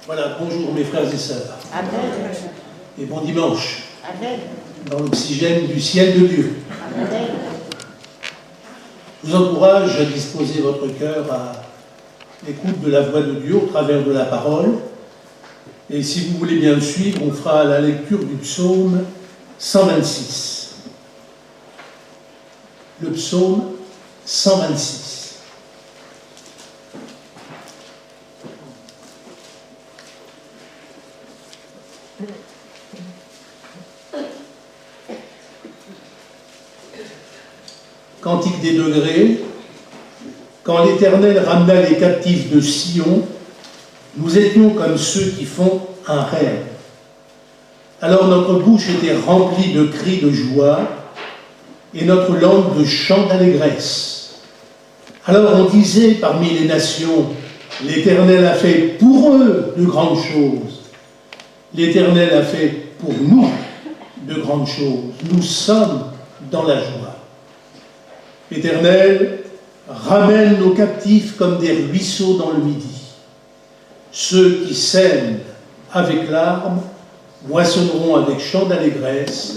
Voilà, bonjour mes frères et sœurs. Amen. Et bon dimanche. Amen. Dans l'oxygène du ciel de Dieu. Amen. Je vous encourage à disposer votre cœur à l'écoute de la voix de Dieu au travers de la parole. Et si vous voulez bien le suivre, on fera la lecture du psaume 126. Le psaume 126. Cantique des degrés. Quand l'Éternel ramena les captifs de Sion, nous étions comme ceux qui font un rêve. Alors notre bouche était remplie de cris de joie et notre langue de chants d'allégresse. Alors on disait parmi les nations, l'Éternel a fait pour eux de grandes choses. L'Éternel a fait pour nous de grandes choses. Nous sommes dans la joie. L'Éternel ramène nos captifs comme des ruisseaux dans le midi. Ceux qui sèment avec larmes moissonneront avec chant d'allégresse,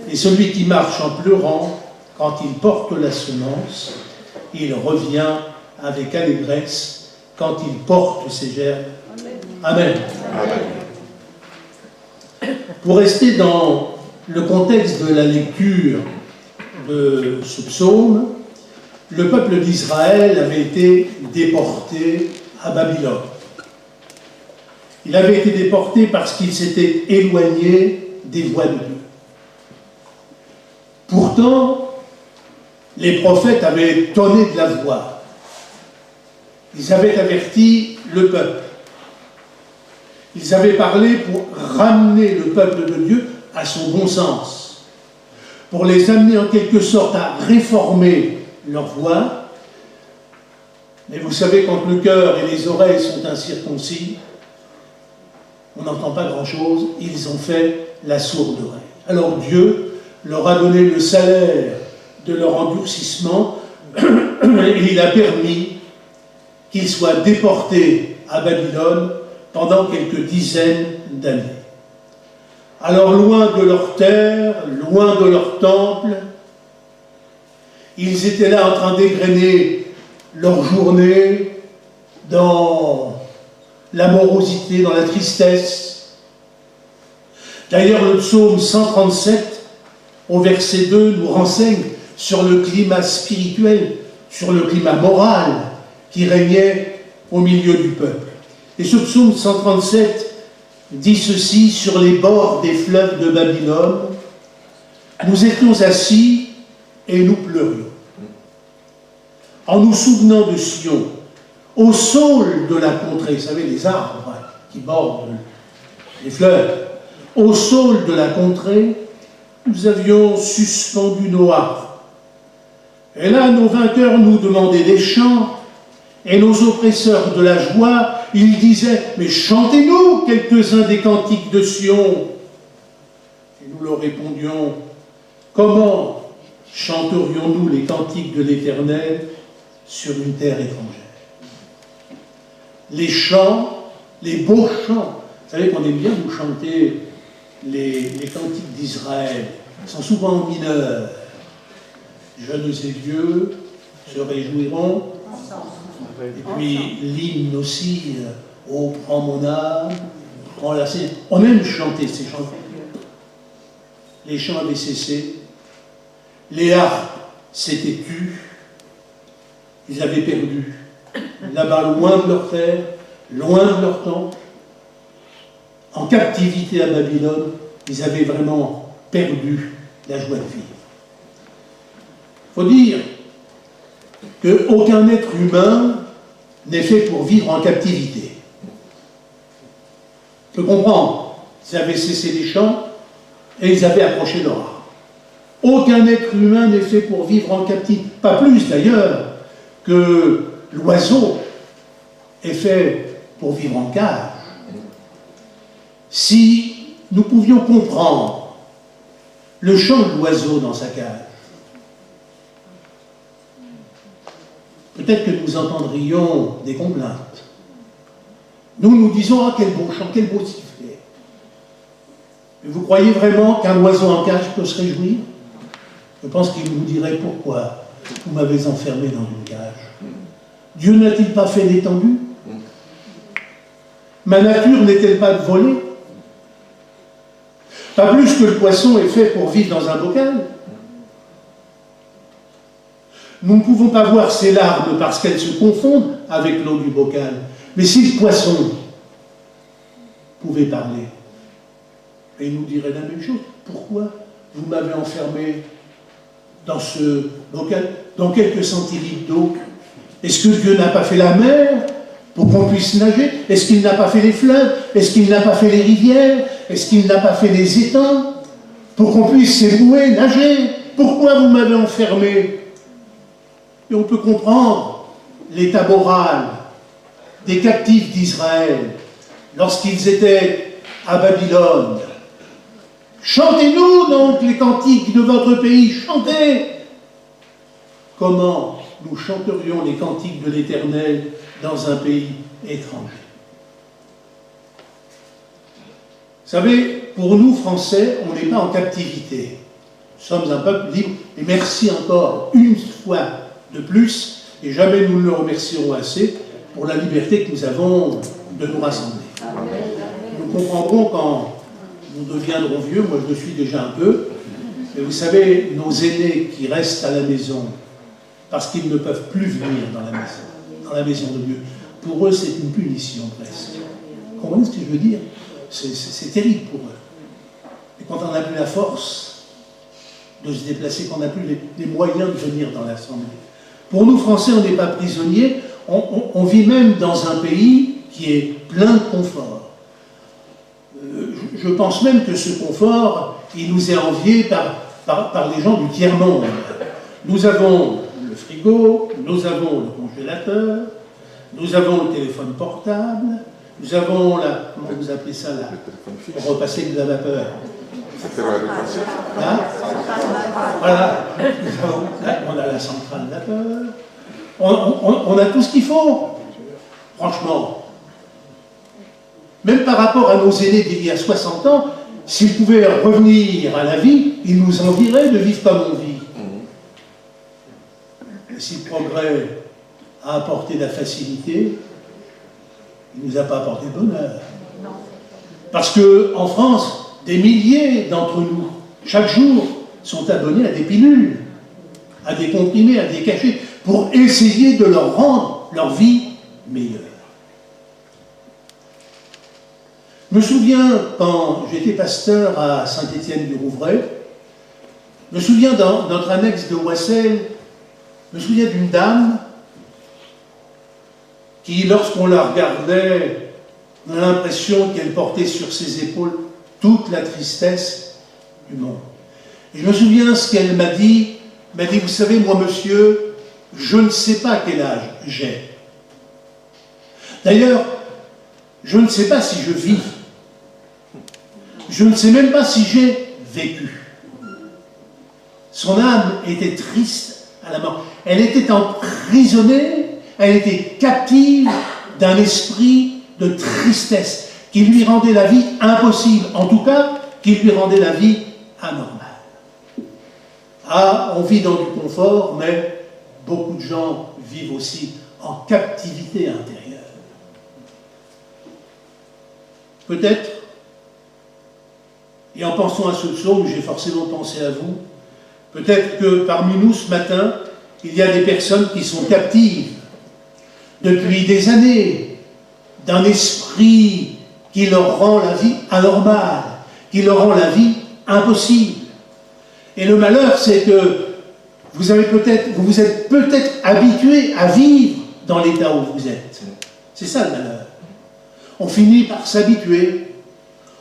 et celui qui marche en pleurant, quand il porte la semence, il revient avec allégresse quand il porte ses gerbes. Amen. Amen. Pour rester dans le contexte de la lecture de ce psaume, le peuple d'Israël avait été déporté à Babylone. Il avait été déporté parce qu'il s'était éloigné des voies de Dieu. Pourtant, les prophètes avaient donné de la voix. Ils avaient averti le peuple. Ils avaient parlé pour ramener le peuple de Dieu à son bon sens, pour les amener en quelque sorte à réformer leur voix. Mais vous savez, quand le cœur et les oreilles sont incirconcis, on n'entend pas grand-chose, ils ont fait la sourde oreille. Alors Dieu leur a donné le salaire de leur endurcissement et il a permis qu'ils soient déportés à Babylone pendant quelques dizaines d'années. Alors loin de leur terre, loin de leur temple, ils étaient là en train d'égrener leur journée dans la morosité, dans la tristesse. D'ailleurs, le psaume 137, au verset 2, nous renseigne sur le climat spirituel, sur le climat moral qui régnait au milieu du peuple. Et ce psaume 137 dit ceci: sur les bords des fleuves de Babylone, nous étions assis et nous pleurions. En nous souvenant de Sion, au saule de la contrée, vous savez, les arbres qui bordent les fleuves, au saule de la contrée, nous avions suspendu nos harpes. Et là, nos vainqueurs nous demandaient des chants, et nos oppresseurs de la joie, ils disaient: mais chantez-nous quelques-uns des cantiques de Sion. Et nous leur répondions: comment chanterions-nous les cantiques de l'Éternel sur une terre étrangère? Les chants, les beaux chants. Vous savez qu'on aime bien nous chanter les cantiques d'Israël. Ils sont souvent en mineur. Jeunes et vieux se réjouiront. Et puis l'hymne aussi, oh, prends mon âme, prends la scène. On aime chanter ces chants. Les chants avaient cessé. Les harpes s'étaient tues. Ils avaient perdu. Là-bas, loin de leur terre, loin de leur temple, en captivité à Babylone, ils avaient vraiment perdu la joie de vivre. Il faut dire qu'aucun être humain n'est fait pour vivre en captivité. Je peux comprendre, ils avaient cessé les chants et ils avaient approché leur arme. Aucun être humain n'est fait pour vivre en captivité, pas plus d'ailleurs que l'oiseau est fait pour vivre en cage. Si nous pouvions comprendre le chant de l'oiseau dans sa cage, peut-être que nous entendrions des complaintes. Nous disons, ah, quel beau chant, quel beau sifflet. Mais vous croyez vraiment qu'un oiseau en cage peut se réjouir? Je pense qu'il vous dirait, pourquoi vous m'avez enfermé dans une cage? Dieu n'a-t-il pas fait l'étendue? Ma nature n'est-elle pas de voler? Pas plus que le poisson est fait pour vivre dans un bocal. Nous ne pouvons pas voir ces larmes parce qu'elles se confondent avec l'eau du bocal. Mais si le poisson pouvait parler, il nous dirait la même chose. Pourquoi vous m'avez enfermé dans ce bocal, dans quelques centilitres d'eau? Est-ce que Dieu n'a pas fait la mer pour qu'on puisse nager? Est-ce qu'il n'a pas fait les fleuves? Est-ce qu'il n'a pas fait les rivières? Est-ce qu'il n'a pas fait les étangs pour qu'on puisse s'ébrouer, nager? Pourquoi vous m'avez enfermé? Et on peut comprendre l'état moral des captifs d'Israël lorsqu'ils étaient à Babylone. Chantez-nous donc les cantiques de votre pays, chantez! Comment nous chanterions les cantiques de l'Éternel dans un pays étranger? Vous savez, pour nous, Français, on n'est pas en captivité. Nous sommes un peuple libre, et merci encore une fois de plus, et jamais nous ne le remercierons assez, pour la liberté que nous avons de nous rassembler. Nous comprendrons quand nous deviendrons vieux, moi je le suis déjà un peu, mais vous savez, nos aînés qui restent à la maison, parce qu'ils ne peuvent plus venir dans la maison de Dieu, pour eux c'est une punition presque. Vous comprenez ce que je veux dire? C'est terrible pour eux. Et quand on n'a plus la force de se déplacer, quand on n'a plus les moyens de venir dans l'Assemblée. Pour nous, Français, on n'est pas prisonniers, on vit même dans un pays qui est plein de confort. Je pense même que ce confort, il nous est envié par les gens du tiers-monde. Nous avons le frigo, nous avons le congélateur, nous avons le téléphone portable, nous avons la... Comment vous appelez ça là? Pour repasser de la vapeur. Là, voilà. Là, on a la centrale vapeur. On a tout ce qu'il faut. Franchement. Même par rapport à nos aînés d'il y a 60 ans, s'ils pouvaient revenir à la vie, ils nous envieraient de vivre comme on vit. Et si le progrès a apporté la facilité, il ne nous a pas apporté le bonheur. Parce qu'en France, des milliers d'entre nous, chaque jour, sont abonnés à des pilules, à des comprimés, à des cachets, pour essayer de leur rendre leur vie meilleure. Je me souviens, quand j'étais pasteur à Saint-Étienne-du-Rouvray, je me souviens dans notre annexe de Wassel, je me souviens d'une dame qui, lorsqu'on la regardait, on a l'impression qu'elle portait sur ses épaules toute la tristesse du monde. Et je me souviens ce qu'elle m'a dit. Elle m'a dit, vous savez, moi, monsieur, je ne sais pas quel âge j'ai. D'ailleurs, je ne sais pas si je vis. Je ne sais même pas si j'ai vécu. Son âme était triste à la mort. Elle était emprisonnée, elle était captive d'un esprit de tristesse qui lui rendait la vie impossible, en tout cas, qui lui rendait la vie anormale. Ah, on vit dans du confort, mais beaucoup de gens vivent aussi en captivité intérieure. Peut-être, et en pensant à ce psaume, j'ai forcément pensé à vous, peut-être que parmi nous ce matin, il y a des personnes qui sont captives depuis des années d'un esprit qui leur rend la vie anormale, qui leur rend la vie impossible. Et le malheur, c'est que vous êtes peut-être habitué à vivre dans l'état où vous êtes. C'est ça le malheur. On finit par s'habituer.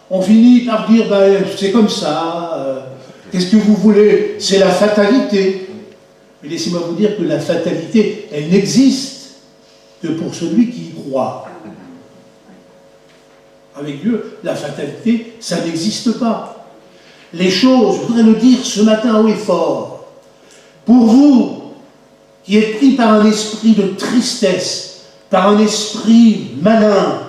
On finit par dire, ben, c'est comme ça, qu'est-ce que vous voulez? C'est la fatalité. Mais laissez-moi vous dire que la fatalité, elle n'existe que pour celui qui y croit. Avec Dieu, la fatalité, ça n'existe pas. Les choses, je voudrais le dire ce matin haut et fort, pour vous qui êtes pris par un esprit de tristesse, par un esprit malin,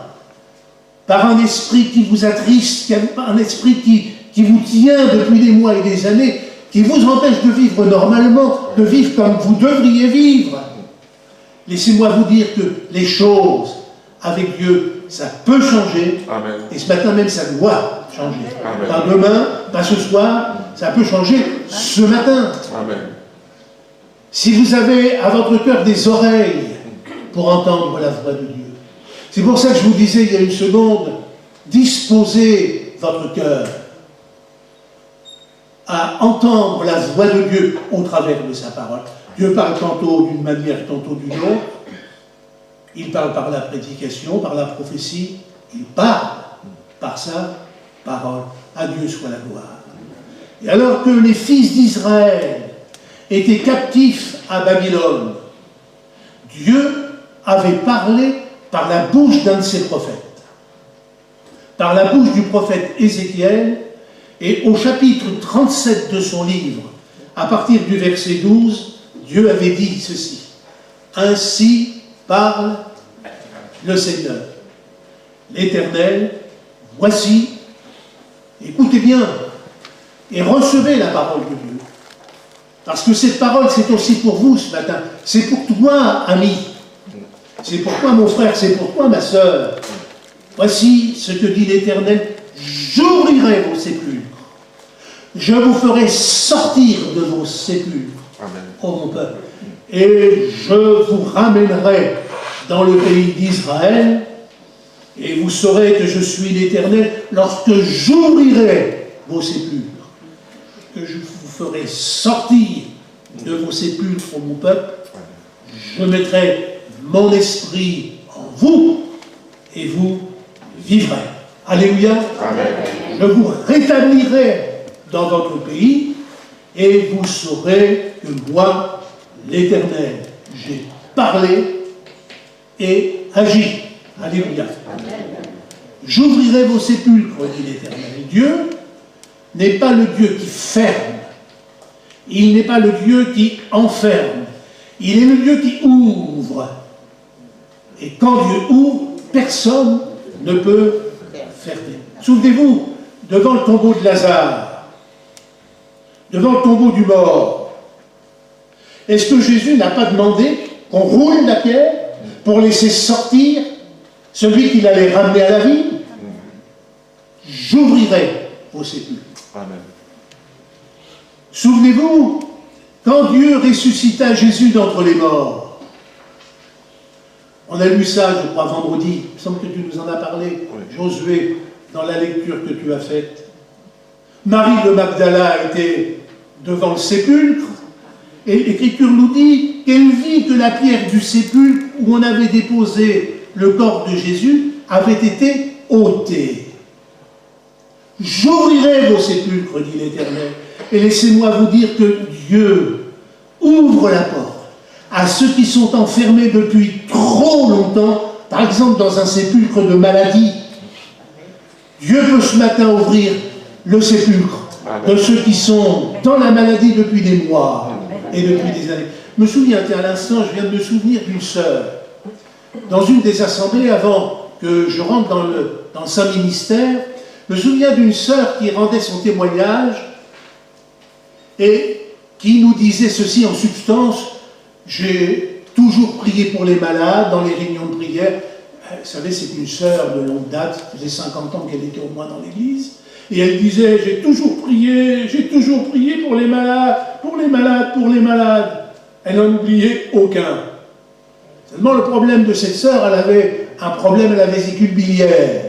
par un esprit qui vous attriste, un esprit qui vous tient depuis des mois et des années, qui vous empêche de vivre normalement, de vivre comme vous devriez vivre. Laissez-moi vous dire que les choses avec Dieu, ça peut changer. Amen. Et ce matin même, ça doit changer. Amen. Pas demain, pas ce soir, ça peut changer ce matin. Amen. Si vous avez à votre cœur des oreilles pour entendre la voix de Dieu. C'est pour ça que je vous disais il y a une seconde, disposez votre cœur à entendre la voix de Dieu au travers de sa parole. Dieu parle tantôt d'une manière, tantôt d'une autre. Il parle par la prédication, par la prophétie. Il parle par sa parole. À Dieu soit la gloire. Et alors que les fils d'Israël étaient captifs à Babylone, Dieu avait parlé par la bouche d'un de ses prophètes, par la bouche du prophète Ézéchiel, et au chapitre 37 de son livre, à partir du verset 12, Dieu avait dit ceci: « Ainsi parle le Seigneur, l'Éternel, voici, écoutez bien, et recevez la parole de Dieu. » Parce que cette parole, c'est aussi pour vous ce matin. C'est pour toi, ami. C'est pour toi, mon frère. C'est pour toi, ma sœur. Voici ce que dit l'Éternel. J'ouvrirai vos sépulcres. Je vous ferai sortir de vos sépulcres, ô mon peuple. Et je vous ramènerai dans le pays d'Israël. Et vous saurez que je suis l'Éternel lorsque j'ouvrirai vos sépulcres. Que je vous ferai sortir de vos sépulcres, ô mon peuple. Je mettrai mon esprit en vous et vous vivrez. Alléluia. Amen. Je vous rétablirai dans votre pays et vous saurez que moi, l'Éternel, j'ai parlé et agi. Alléluia. J'ouvrirai vos sépulcres, dit l'Éternel. Dieu n'est pas le Dieu qui ferme. Il n'est pas le Dieu qui enferme. Il est le Dieu qui ouvre. Et quand Dieu ouvre, personne ne peut fermer. Souvenez-vous, devant le tombeau de Lazare, devant le tombeau du mort, est-ce que Jésus n'a pas demandé qu'on roule la pierre pour laisser sortir celui qu'il allait ramener à la vie? J'ouvrirai vos sépulcres. Amen. Souvenez-vous, quand Dieu ressuscita Jésus d'entre les morts, on a lu ça, je crois, vendredi, il me semble que tu nous en as parlé, oui. Josué, dans la lecture que tu as faite. Marie de Magdala était devant le sépulcre, et l'Écriture nous dit qu'elle vit que la pierre du sépulcre où on avait déposé le corps de Jésus avait été ôtée. J'ouvrirai vos sépulcres, dit l'Éternel, et laissez-moi vous dire que Dieu ouvre la porte à ceux qui sont enfermés depuis trop longtemps, par exemple dans un sépulcre de maladie. Dieu peut ce matin ouvrir le sépulcre de ceux qui sont dans la maladie depuis des mois et depuis des années. Je me souviens, à l'instant, je viens de me souvenir d'une sœur. Dans une des assemblées, avant que je rentre dans le Saint-Ministère, je me souviens d'une sœur qui rendait son témoignage et qui nous disait ceci en substance: j'ai toujours prié pour les malades dans les réunions de prière. Vous savez, c'est une sœur de longue date, ça faisait 50 ans qu'elle était au moins dans l'église, et elle disait: j'ai toujours prié pour les malades, pour les malades, pour les malades. Elle n'en oubliait aucun. Seulement, le problème de cette sœur, elle avait un problème à la vésicule biliaire.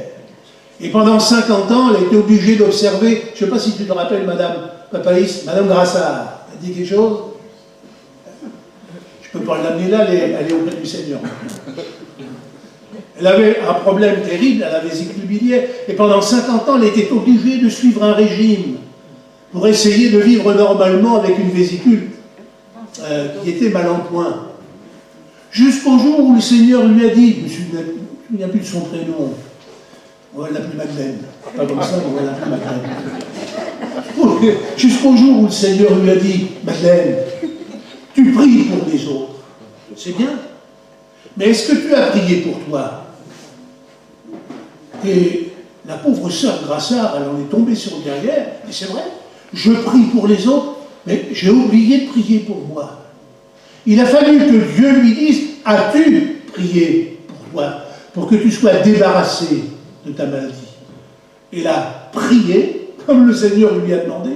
Et pendant 50 ans, elle était obligée d'observer, je ne sais pas si tu te rappelles, Madame Papaïs, Madame Grassard, elle dit quelque chose? Je ne peux pas l'amener là, elle est auprès du Seigneur. Elle avait un problème terrible à la vésicule biliaire, et pendant 50 ans, elle était obligée de suivre un régime pour essayer de vivre normalement avec une vésicule qui était mal en point. Jusqu'au jour où le Seigneur lui a dit, je ne me souviens plus de son prénom, on va l'appeler Madeleine, pas comme ça, on va l'appeler Madeleine. Jusqu'au jour où le Seigneur lui a dit: Madeleine, tu pries pour les autres, c'est bien, mais est-ce que tu as prié pour toi? Et la pauvre sœur Grassard, elle en est tombée sur le derrière, et c'est vrai, je prie pour les autres, mais j'ai oublié de prier pour moi. Il a fallu que Dieu lui dise, as-tu prié pour toi, pour que tu sois débarrassé de ta maladie? Et elle a prié, comme le Seigneur lui a demandé,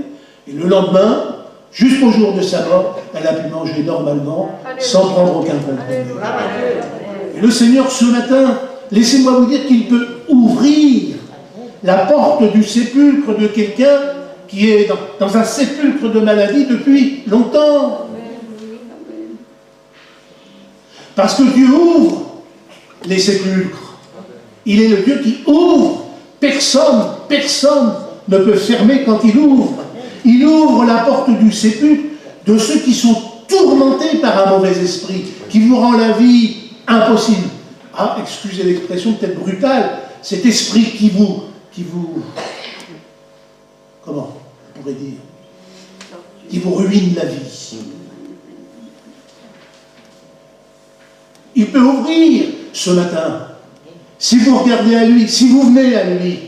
et le lendemain, jusqu'au jour de sa mort, elle a pu manger normalement, sans prendre aucun comprimé. Et le Seigneur, ce matin, laissez-moi vous dire qu'il peut ouvrir la porte du sépulcre de quelqu'un qui est dans un sépulcre de maladie depuis longtemps. Parce que Dieu ouvre les sépulcres. Il est le Dieu qui ouvre. Personne ne peut fermer quand il ouvre. Il ouvre la porte du sépulcre de ceux qui sont tourmentés par un mauvais esprit, qui vous rend la vie impossible. Ah, excusez l'expression peut-être brutale, cet esprit qui vous... Comment on pourrait dire? Qui vous ruine la vie. Il peut ouvrir ce matin. Si vous regardez à lui, si vous venez à lui,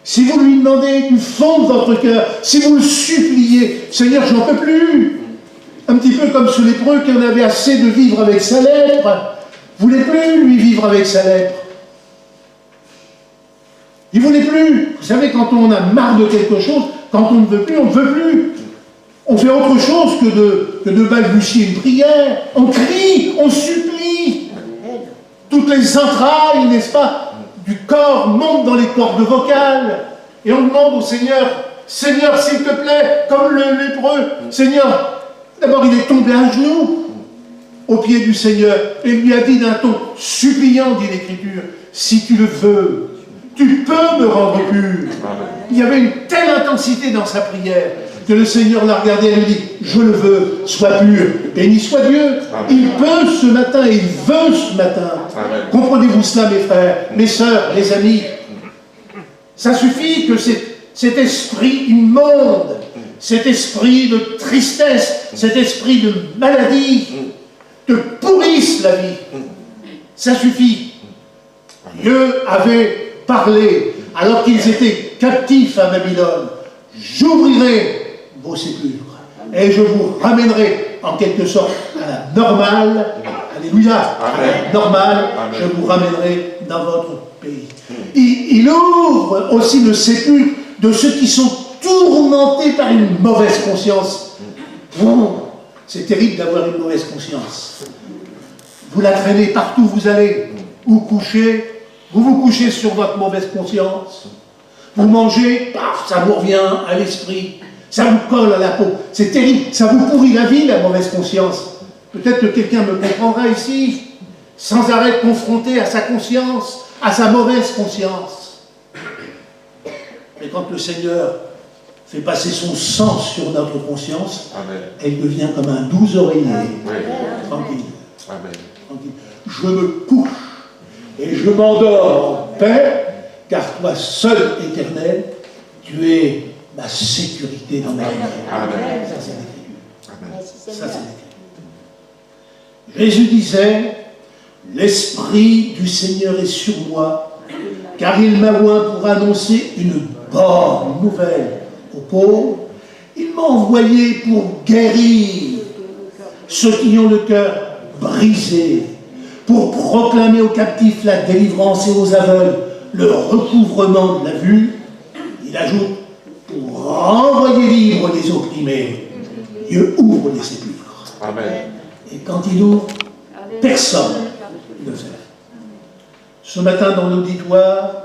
si vous lui demandez du fond de votre cœur, si vous le suppliez, Seigneur, j'en peux plus. Un petit peu comme ce lépreux qui en avait assez de vivre avec sa lèpre. Vous ne voulez plus, lui, vivre avec sa lèpre. Il ne voulait plus. Vous savez, quand on a marre de quelque chose, quand on ne veut plus, on ne veut plus. On fait autre chose que de balbutier une prière. On crie, on supplie. Toutes les entrailles, n'est-ce pas, du corps montent dans les cordes vocales. Et on demande au Seigneur, Seigneur, s'il te plaît, comme le lépreux, Seigneur, d'abord il est tombé à genoux au pied du Seigneur et lui a dit d'un ton suppliant, dit l'Écriture, si tu le veux, tu peux me rendre pur. Il y avait une telle intensité dans sa prière que le Seigneur l'a regardé et lui dit, je le veux, sois pur. Béni soit Dieu. Il peut ce matin, il veut ce matin. Comprenez-vous cela, mes frères, mes sœurs, mes amis? Ça suffit que cet esprit immonde, cet esprit de tristesse, cet esprit de maladie, te pourrisse la vie. Ça suffit. Dieu avait parlé, alors qu'ils étaient captifs à Babylone, j'ouvrirai vos sépulcres et je vous ramènerai en quelque sorte à la normale. Alléluia, à la normale, je vous ramènerai dans votre pays. Il ouvre aussi le sépulcre de ceux qui sont tourmentés par une mauvaise conscience. C'est terrible d'avoir une mauvaise conscience. Vous la traînez partout où vous allez, où couchez, vous couchez sur votre mauvaise conscience. Vous mangez, paf, ça vous revient à l'esprit, ça vous colle à la peau. C'est terrible, ça vous pourrit la vie, la mauvaise conscience. Peut-être que quelqu'un me comprendra ici, sans arrêt confronté à sa conscience, à sa mauvaise conscience. Mais quand le Seigneur fait passer son sang sur notre conscience, elle devient comme un doux oreiller. Tranquille. Tranquille. Je me couche et je m'endors en paix, car toi seul, Éternel, tu es ma sécurité dans ma vie. Ça, c'est l'Écriture. Ça, c'est l'Écriture. Jésus disait, l'Esprit du Seigneur est sur moi, car il m'a oint pour annoncer une bonne nouvelle aux pauvres. Il m'a envoyé pour guérir ceux qui ont le cœur brisé, pour proclamer aux captifs la délivrance et aux aveugles le recouvrement de la vue. Il ajoute, pour renvoyer libres les opprimés. Dieu ouvre les sépulcres. Amen. Et quand il ouvre, personne ne fait. Ce matin dans l'auditoire,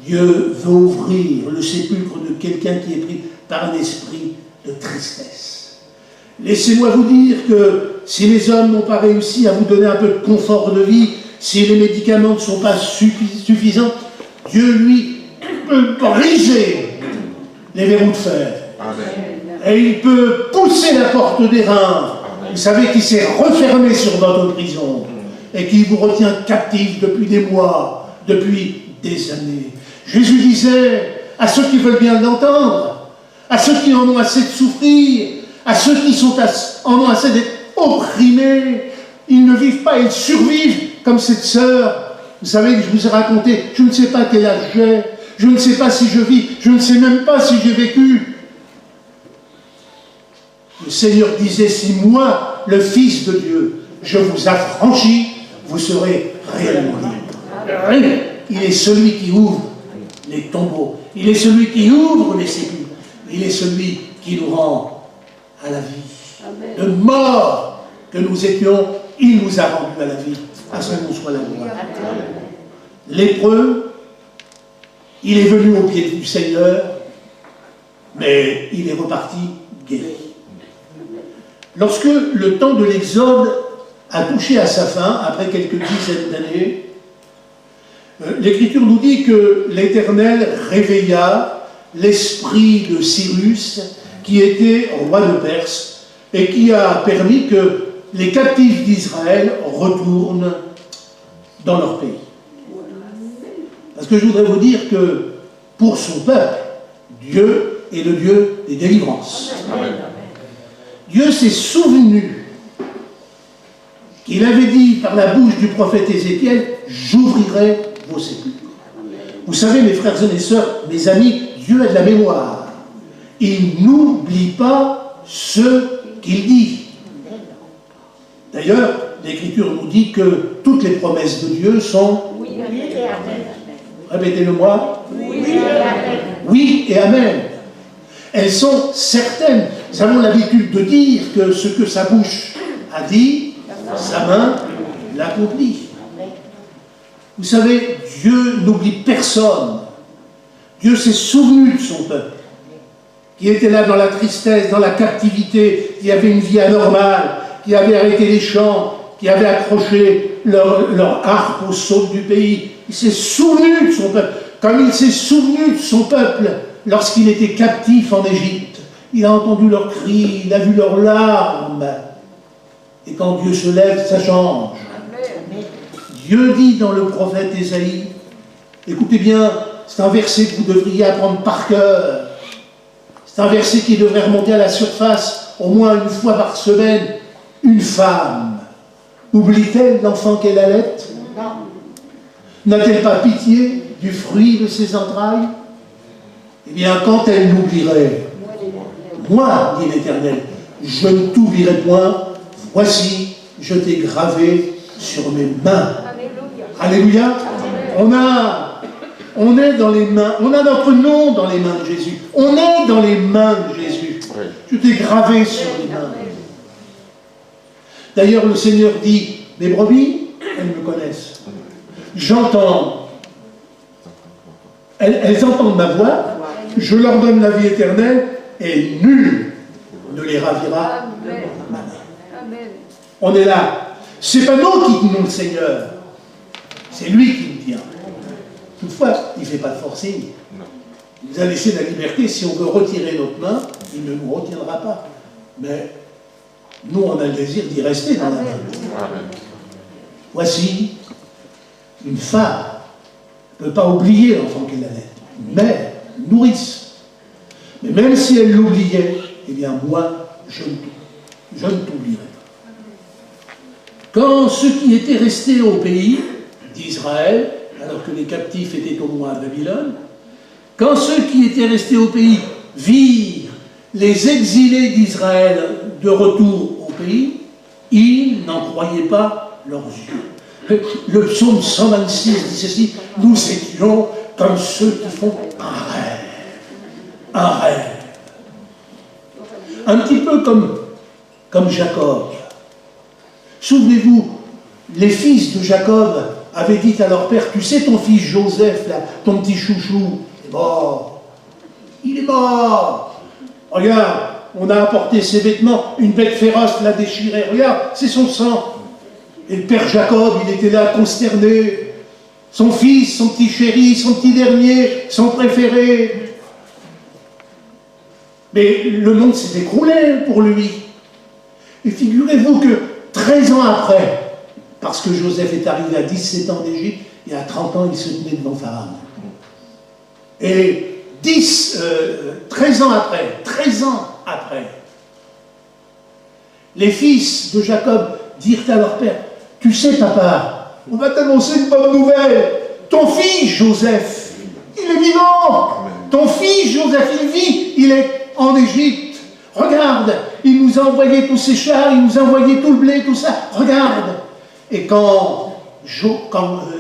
Dieu veut ouvrir le sépulcre de quelqu'un qui est pris par un esprit de tristesse. Laissez-moi vous dire que si les hommes n'ont pas réussi à vous donner un peu de confort de vie, si les médicaments ne sont pas suffisants, Dieu, lui, peut briser les verrous de fer. Amen. Et il peut pousser la porte des reins. Amen. Vous savez qu'il s'est refermé sur votre prison et qui vous retient captif depuis des mois, depuis des années. Jésus disait à ceux qui veulent bien l'entendre, à ceux qui en ont assez de souffrir, à ceux qui en ont assez d'être opprimés, ils ne vivent pas, ils survivent comme cette sœur Vous savez, je vous ai raconté, je ne sais pas quel âge j'ai, je ne sais pas si je vis, je ne sais même pas si j'ai vécu. Le Seigneur disait, si moi, le Fils de Dieu, je vous affranchis, vous serez réellement libres. Il est celui qui ouvre les tombeaux. Il est celui qui ouvre les sépulcres. Il est celui qui nous rend à la vie. De mort que nous étions, il nous a rendus à la vie. À son nom soit la gloire. Lépreux, il est venu au pied du Seigneur, mais il est reparti guéri. Lorsque le temps de l'Exode a touché à sa fin, après quelques dizaines d'années, l'Écriture nous dit que l'Éternel réveilla l'esprit de Cyrus, qui était roi de Perse, et qui a permis que les captifs d'Israël retournent dans leur pays. Parce que je voudrais vous dire que pour son peuple, Dieu est le Dieu des délivrances. Amen. Dieu s'est souvenu qu'il avait dit par la bouche du prophète Ézéchiel, j'ouvrirai vos sépulcres. Vous savez, mes frères et mes sœurs, mes amis, Dieu a de la mémoire. Il n'oublie pas ce qu'il dit. D'ailleurs, l'Écriture nous dit que toutes les promesses de Dieu sont oui et amen. Répétez-le-moi. Oui et amen. Oui et amen. Elles sont certaines. Nous avons l'habitude de dire que ce que sa bouche a dit, sa main l'accomplit. Vous savez, Dieu n'oublie personne. Dieu s'est souvenu de son peuple, qui était là dans la tristesse, dans la captivité, qui avait une vie anormale, qui avait arrêté les chants, qui avait accroché leur harpe au saut du pays. Il s'est souvenu de son peuple, comme il s'est souvenu de son peuple lorsqu'il était captif en Égypte. Il a entendu leurs cris, il a vu leurs larmes. Et quand Dieu se lève, ça change. Dieu dit dans le prophète Ésaïe, écoutez bien, c'est un verset que vous devriez apprendre par cœur. C'est un verset qui devrait remonter à la surface au moins une fois par semaine. Une femme, oublie-t-elle l'enfant qu'elle allait? N'a-t-elle pas pitié du fruit de ses entrailles? Eh bien, quand elle l'oublierait, moi, dit l'Éternel, je ne t'oublierai point, voici, je t'ai gravé sur mes mains. Alléluia. On est dans les mains, on a notre nom dans les mains de Jésus. On est dans les mains de Jésus. Je t'ai gravé sur les mains. D'ailleurs, le Seigneur dit, mes brebis, elles me connaissent. J'entends. Elles entendent ma voix, je leur donne la vie éternelle, et nul ne les ravira. Amen. On est là. C'est pas nous qui tenons le Seigneur. C'est lui qui nous tient. Toutefois, il ne fait pas de forcing. Il nous a laissé la liberté. Si on veut retirer notre main, il ne nous retiendra pas. Mais nous, on a le désir d'y rester dans la main. Voici une femme ne peut pas oublier l'enfant qu'elle allait. Mère, nourrice. Mais même si elle l'oubliait, eh bien moi, je ne t'oublierai pas. Quand ceux qui étaient restés au pays d'Israël, alors que les captifs étaient au moins à Babylone, quand ceux qui étaient restés au pays virent les exilés d'Israël de retour au pays, ils n'en croyaient pas leurs yeux. Le psaume 126 dit ceci, nous étions comme ceux qui font un rêve. Un rêve. Un petit peu comme Jacob. Souvenez-vous, les fils de Jacob avaient dit à leur père, tu sais ton fils Joseph, là, ton petit chouchou, il est mort. Il est mort. Regarde, on a apporté ses vêtements, une bête féroce l'a déchiré. Regarde, c'est son sang. Et le père Jacob, il était là consterné. Son fils, son petit chéri, son petit dernier, son préféré. Mais le monde s'est écroulé pour lui. Et figurez-vous que 13 ans après, parce que Joseph est arrivé à 17 ans d'Égypte, et à 30 ans, il se tenait devant Pharaon. Et 13 ans après, les fils de Jacob dirent à leur père, tu sais papa, on va t'annoncer une bonne nouvelle. Ton fils Joseph, il est vivant. Ton fils Joseph, il vit, il est en Égypte. Regarde, il nous a envoyé tous ses chars, il nous a envoyé tout le blé, tout ça. Regarde. Et quand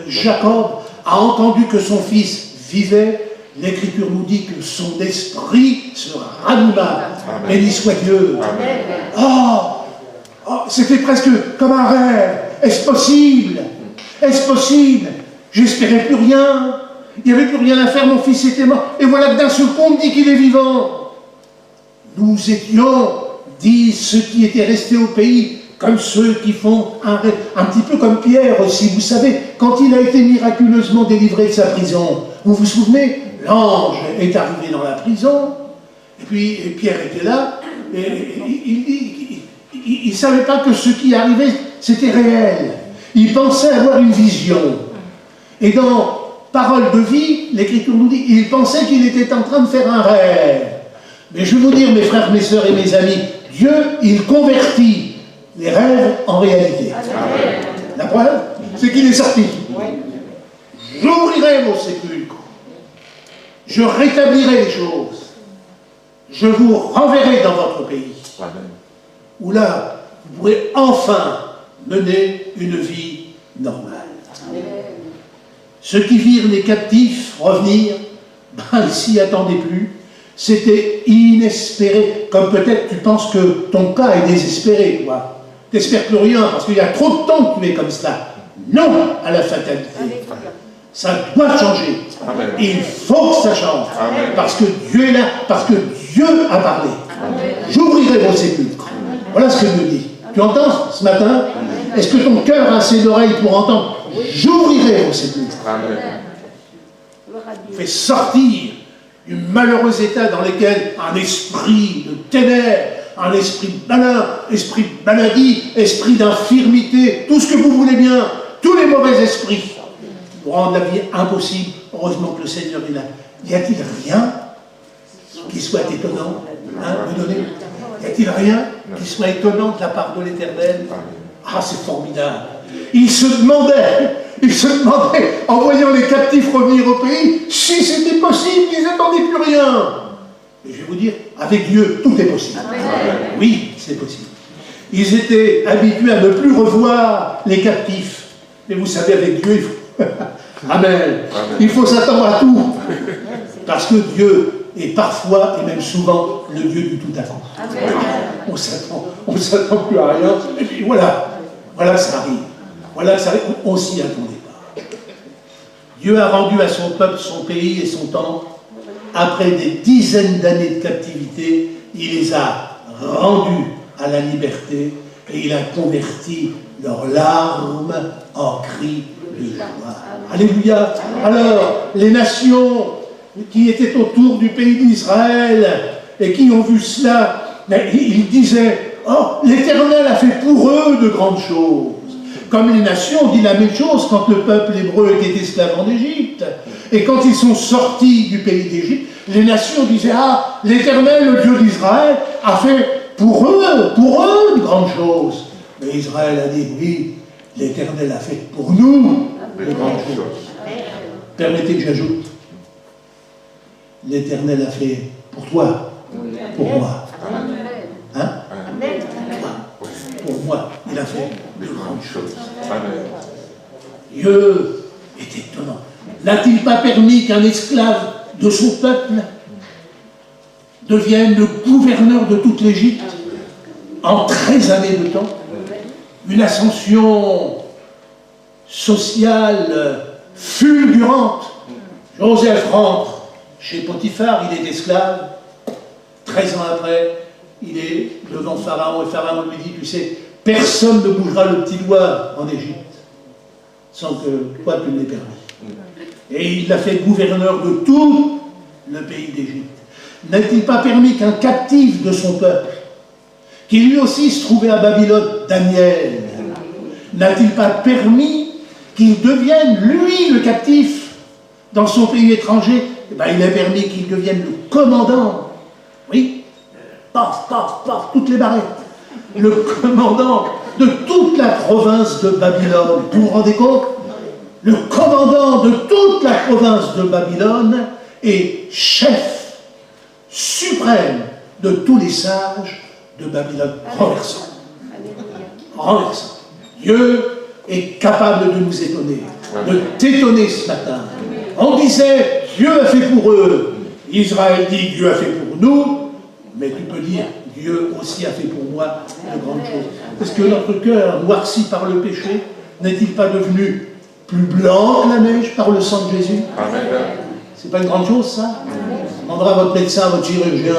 Jacob a entendu que son fils vivait, l'Écriture nous dit que son esprit se ranima. Béni soit Dieu. Oh, c'était presque comme un rêve. Est-ce possible? Est-ce possible? J'espérais plus rien. Il n'y avait plus rien à faire, mon fils était mort. Et voilà que d'un seul coup, on me dit qu'il est vivant. Nous étions, disent ceux qui étaient restés au pays, comme ceux qui font un petit peu comme Pierre aussi. Vous savez, quand il a été miraculeusement délivré de sa prison, vous vous souvenez? L'ange est arrivé dans la prison, et puis Pierre était là, et il ne savait pas que ce qui arrivait, c'était réel. Il pensait avoir une vision. Et dans Parole de vie, l'Écriture nous dit, il pensait qu'il était en train de faire un rêve. Mais je vais vous dire, mes frères, mes sœurs et mes amis, Dieu, il convertit les rêves en réalité. Amen. La preuve, c'est qu'il est sorti. J'ouvrirai vos sépulcres. Je rétablirai les choses. Je vous renverrai dans votre pays. Amen. Où là, vous pourrez enfin mener une vie normale. Amen. Ceux qui virent les captifs revenir, ben, ils s'y attendaient plus. C'était inespéré. Comme peut-être tu penses que ton cas est désespéré, toi. Tu n'espères plus rien parce qu'il y a trop de temps que tu es comme cela. Non à la fatalité. Ça doit changer. Amen. Il faut que ça change. Amen. Parce que Dieu est là, parce que Dieu a parlé. J'ouvrirai vos sépulcres. Voilà ce que Dieu dit. Tu entends ce matin? Est-ce que ton cœur a assez d'oreilles pour entendre? J'ouvrirai vos sépulcres. Fais sortir du malheureux état dans lequel un esprit de ténèbres, un esprit malin, esprit de maladie, esprit d'infirmité, tout ce que vous voulez bien, tous les mauvais esprits, pour rendre la vie impossible. Heureusement que le Seigneur est là. Y a-t-il rien qui soit étonnant me donner? Y a-t-il rien qui soit étonnant de la part de l'Éternel? Ah, c'est formidable. Il se demandait, en voyant les captifs revenir au pays, si c'était possible, ils n'attendaient plus rien. Et je vais vous dire, avec Dieu, tout est possible. Amen. Oui, c'est possible. Ils étaient habitués à ne plus revoir les captifs. Mais vous savez, avec Dieu, il faut... Amen. Il faut s'attendre à tout. Parce que Dieu est parfois, et même souvent, le Dieu du tout à coup. On ne s'attend plus à rien. Et puis voilà ça arrive. Voilà ça arrive. On ne s'y attendait pas. Dieu a rendu à son peuple son pays et son temple. Après des dizaines d'années de captivité, il les a rendus à la liberté et il a converti leurs larmes en cris de joie. Alléluia. Alors, les nations qui étaient autour du pays d'Israël et qui ont vu cela, mais ils disaient, oh, l'Éternel a fait pour eux de grandes choses. Comme les nations ont dit la même chose quand le peuple hébreu était esclave en Égypte. Et quand ils sont sortis du pays d'Égypte, les nations disaient, ah, l'Éternel, le Dieu d'Israël, a fait pour eux de grandes choses. Mais Israël a dit, oui, l'Éternel a fait pour nous de grandes choses. Permettez que j'ajoute, l'Éternel a fait pour toi, pour moi. Hein? Pour moi, il a fait de grandes choses. Dieu est étonnant. N'a-t-il pas permis qu'un esclave de son peuple devienne le gouverneur de toute l'Égypte en 13 années de temps? Une ascension sociale fulgurante. Joseph rentre chez Potiphar, il est esclave. 13 ans après, il est devant Pharaon et Pharaon lui dit, tu sais, personne ne bougera le petit doigt en Égypte sans que toi tu ne l'aies permis. Et il l'a fait gouverneur de tout le pays d'Égypte. N'a-t-il pas permis qu'un captif de son peuple, qui lui aussi se trouvait à Babylone, Daniel, n'a-t-il pas permis qu'il devienne, lui, le captif, dans son pays étranger? Eh bien, il a permis qu'il devienne le commandant. Oui, paf, paf, paf, toutes les barrettes. Le commandant de toute la province de Babylone. Vous vous rendez compte? le commandant de toute la province de Babylone et chef suprême de tous les sages de Babylone. Renversant. Renversant. Dieu est capable de nous étonner, de t'étonner ce matin. On disait, Dieu a fait pour eux. Israël dit, Dieu a fait pour nous. Mais tu peux dire, Dieu aussi a fait pour moi de grandes choses. Est-ce que notre cœur, noirci par le péché, n'est-il pas devenu plus blanc que la neige par le sang de Jésus? C'est pas une grande chose, ça? Je demanderai à votre médecin, à votre chirurgien,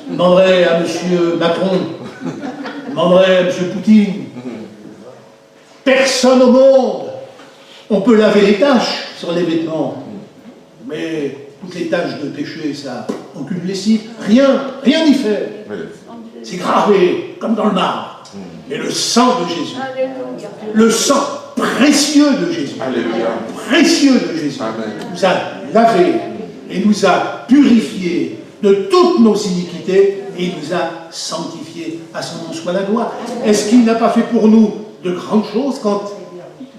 je demanderai à M. Macron, je demanderai à M. Poutine. Personne au monde. On peut laver les taches sur les vêtements, mais toutes les taches de péché, ça, aucune lessive, rien n'y fait. C'est gravé, comme dans le marbre. Et le sang de Jésus, le sang précieux de Jésus, précieux de Jésus, nous a lavé et nous a purifiés de toutes nos iniquités et il nous a sanctifiés. À son nom soit la gloire. Est-ce qu'il n'a pas fait pour nous de grandes choses quand,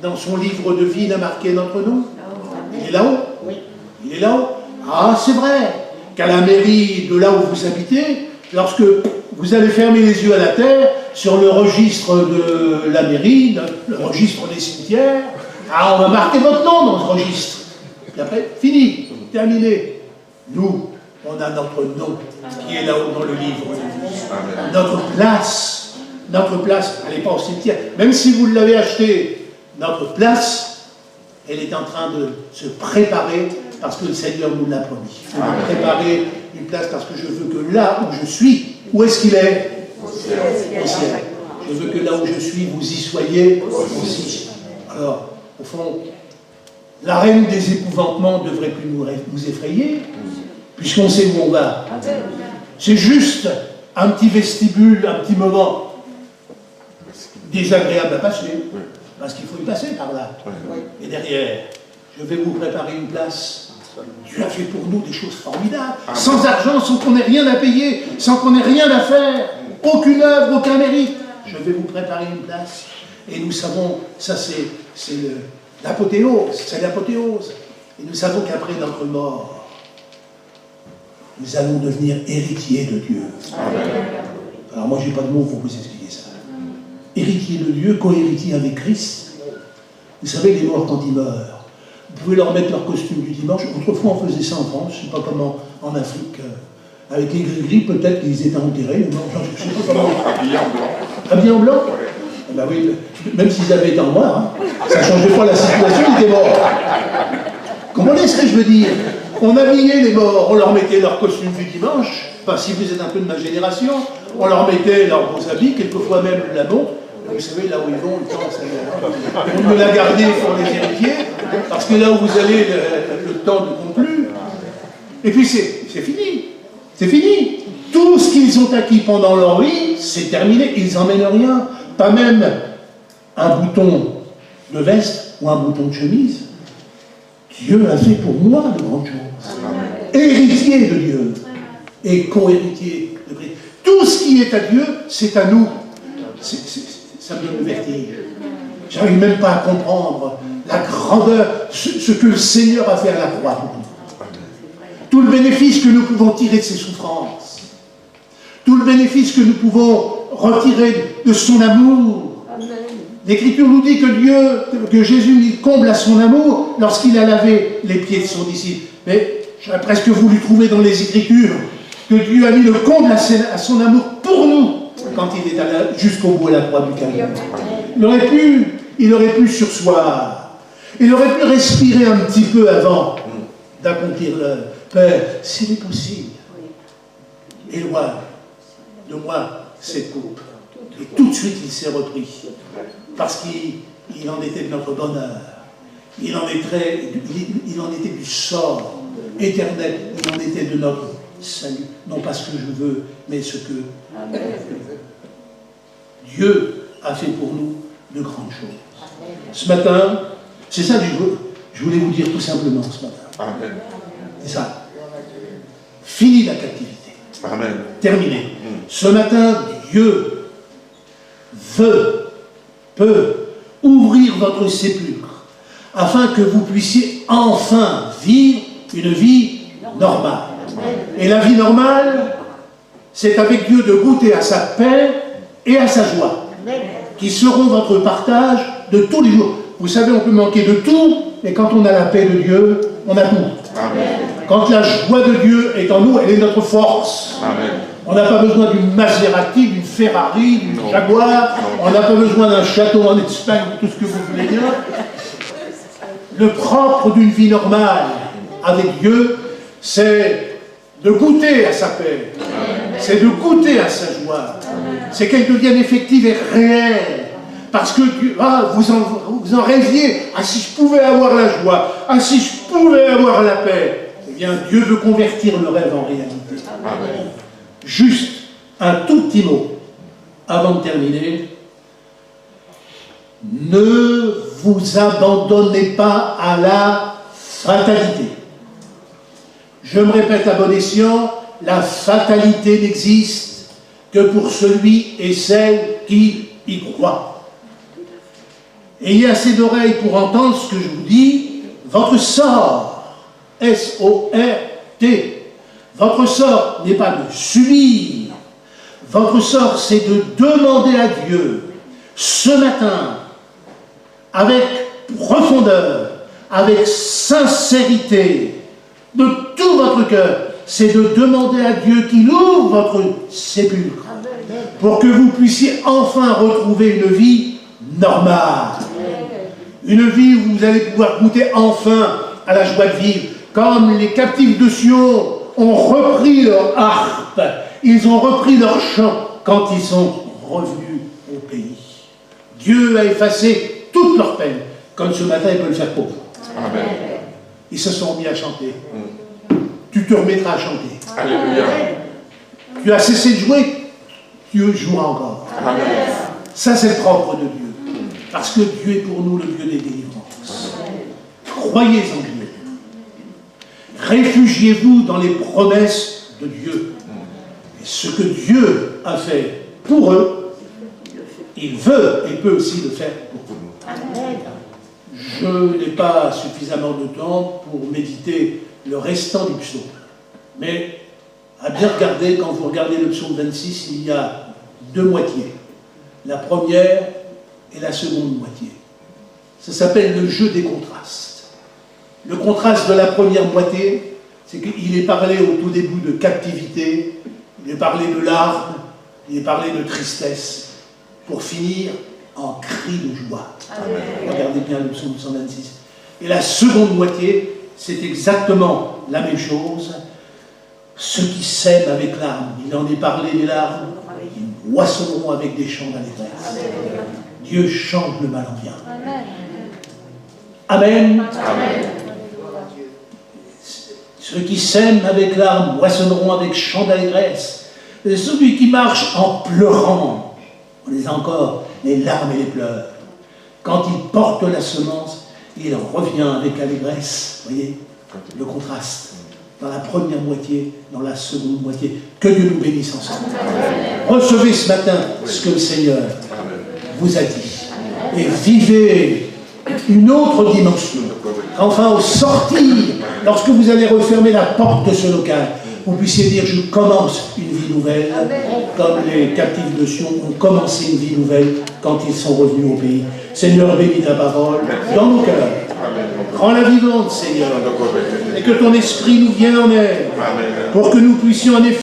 dans son livre de vie, il a marqué notre nom? Il est là-haut. Il est là-haut. Ah, c'est vrai qu'à la mairie de là où vous habitez, lorsque vous allez fermer les yeux à la terre, sur le registre de la mairie, le registre des cimetières, ah, on va marquer votre nom dans ce registre. Et après, fini, terminé. Nous, on a notre nom qui est là-haut dans le livre de vie. Notre place, elle n'est pas au cimetière. Même si vous l'avez acheté, notre place, elle est en train de se préparer parce que le Seigneur nous l'a promis. Je vais préparer une place parce que je veux que là où je suis, où est-ce qu'il est? Au ciel. Au ciel. Je veux que là où je suis, vous y soyez aussi. Alors, au fond, la reine des épouvantements ne devrait plus nous effrayer, puisqu'on sait où on va. C'est juste un petit vestibule, un petit moment désagréable à passer, parce qu'il faut y passer par là. Et derrière, je vais vous préparer une place. Dieu a fait pour nous des choses formidables, sans argent, sans qu'on ait rien à payer, sans qu'on ait rien à faire, aucune œuvre, aucun mérite. Je vais vous préparer une place. Et nous savons, ça c'est l'apothéose, c'est l'apothéose. Et nous savons qu'après notre mort, nous allons devenir héritiers de Dieu. Amen. Alors moi, je n'ai pas de mots pour vous expliquer ça. Héritier de Dieu, co-héritier avec Christ. Vous savez, les morts, quand ils meurent, vous pouvez leur mettre leur costume du dimanche. Autrefois, on faisait ça en France, je ne sais pas comment en Afrique. Avec les gris-gris, peut-être qu'ils étaient enterrés. Non, je ne sais pas comment. Habillés en blanc. Habillés en blanc? Ouais. Ben oui, même s'ils avaient été en noir, hein, ça ne changeait pas la situation, ils étaient morts. Comment est-ce que je veux dire? On habillait les morts, on leur mettait leur costume du dimanche. Enfin, si vous êtes un peu de ma génération, on leur mettait leurs beaux habits, quelquefois même la montre. Vous savez, là où ils vont, le temps, on me l'a gardé pour les héritiers, parce que là où vous allez, le temps ne compte plus. Et puis c'est fini. C'est fini. Tout ce qu'ils ont acquis pendant leur vie, c'est terminé. Ils n'emmènent rien. Pas même un bouton de veste ou un bouton de chemise. Dieu a fait pour moi de grandes choses. Héritier de Dieu et co-héritier de Christ. Tout ce qui est à Dieu, c'est à nous. Ça me donne le vertige. Je n'arrive même pas à comprendre la grandeur, ce que le Seigneur a fait à la croix pour nous. Tout le bénéfice que nous pouvons tirer de ses souffrances. Tout le bénéfice que nous pouvons retirer de son amour. L'Écriture nous dit que Jésus lui comble à son amour lorsqu'il a lavé les pieds de son disciple. Mais j'aurais presque voulu trouver dans les Écritures que Dieu a mis le comble à son amour pour nous quand il est allé jusqu'au bout à la croix du Calvaire. Il aurait pu sursoir. Il aurait pu respirer un petit peu avant d'accomplir l'œuvre. Père, s'il est possible, éloigne de moi cette coupe. Et tout de suite, il s'est repris. Parce qu'il en était de notre bonheur. Il en était du sort éternel. Il en était de notre salut. Non pas ce que je veux, mais ce que Dieu a fait pour nous de grandes choses. Ce matin, c'est ça que je voulais vous dire tout simplement ce matin. C'est ça. Fini la captivité. Amen. Terminé. Ce matin, Dieu peut ouvrir votre sépulcre afin que vous puissiez enfin vivre une vie normale. Et la vie normale, c'est avec Dieu de goûter à sa paix et à sa joie, qui seront votre partage de tous les jours. Vous savez, on peut manquer de tout, mais quand on a la paix de Dieu, on a tout. Amen. Quand la joie de Dieu est en nous, elle est notre force. Amen. On n'a pas besoin d'une Maserati, d'une Ferrari, d'une Jaguar. On n'a pas besoin d'un château en Espagne, tout ce que vous voulez dire. Le propre d'une vie normale avec Dieu, c'est de goûter à sa paix. C'est de goûter à sa joie. C'est qu'elle devienne effective et réelle. Parce que vous en rêviez. Ah, si je pouvais avoir la joie. Ah, si je pouvais avoir la paix. Eh bien, Dieu veut convertir le rêve en réalité. Amen. Juste un tout petit mot avant de terminer. Ne vous abandonnez pas à la fatalité. Je me répète à bon escient, la fatalité n'existe que pour celui et celle qui y croit. Ayez assez d'oreilles pour entendre ce que je vous dis. Votre sort, S-O-R-T, votre sort n'est pas de subir. Votre sort, c'est de demander à Dieu, ce matin, avec profondeur, avec sincérité, de tout votre cœur, c'est de demander à Dieu qu'il ouvre votre sépulcre pour que vous puissiez enfin retrouver une vie normale. Une vie où vous allez pouvoir goûter enfin à la joie de vivre. Comme les captifs de Sion ont repris leur harpe, ils ont repris leur chant quand ils sont revenus au pays. Dieu a effacé toutes leurs peines, comme ce matin il peut le faire pour vous. Amen. Ils se sont mis à chanter. Tu te remettras à chanter. Alléluia. Tu as cessé de jouer, Dieu jouera encore. Amen. Ça, c'est le propre de Dieu. Parce que Dieu est pour nous le Dieu des délivrances. Croyez en Dieu. Réfugiez-vous dans les promesses de Dieu. Et ce que Dieu a fait pour eux, il veut et peut aussi le faire pour vous. Je n'ai pas suffisamment de temps pour méditer le restant du psaume. Mais à bien regarder, quand vous regardez le psaume 26, il y a deux moitiés. La première et la seconde moitié. Ça s'appelle le jeu des contrastes. Le contraste de la première moitié, c'est qu'il est parlé au tout début de captivité, il est parlé de larmes, il est parlé de tristesse, pour finir en cri de joie. Amen. Regardez bien le psaume 126. Et la seconde moitié, c'est exactement la même chose. Ceux qui sèment avec larmes, il en est parlé des larmes, ils moissonneront avec des chants d'allégresse. Dieu change le mal en bien. Amen. Amen. Ceux qui sèment avec larmes moissonneront avec chants d'allégresse. Celui qui marche en pleurant, on les a encore, les larmes et les pleurs. Quand il porte la semence, il revient avec allégresse. Vous voyez le contraste. Dans la première moitié, dans la seconde moitié. Que Dieu nous bénisse ensemble. Recevez ce matin ce que le Seigneur vous a dit. Et vivez une autre dimension. Enfin, au sortir, lorsque vous allez refermer la porte de ce local, vous puissiez dire, je commence une vie nouvelle, comme les captifs de Sion ont commencé une vie nouvelle quand ils sont revenus au pays. Seigneur, bénis ta parole dans nos cœurs. Rends-la vivante, Seigneur, et que ton esprit nous vienne en aide, pour que nous puissions en effet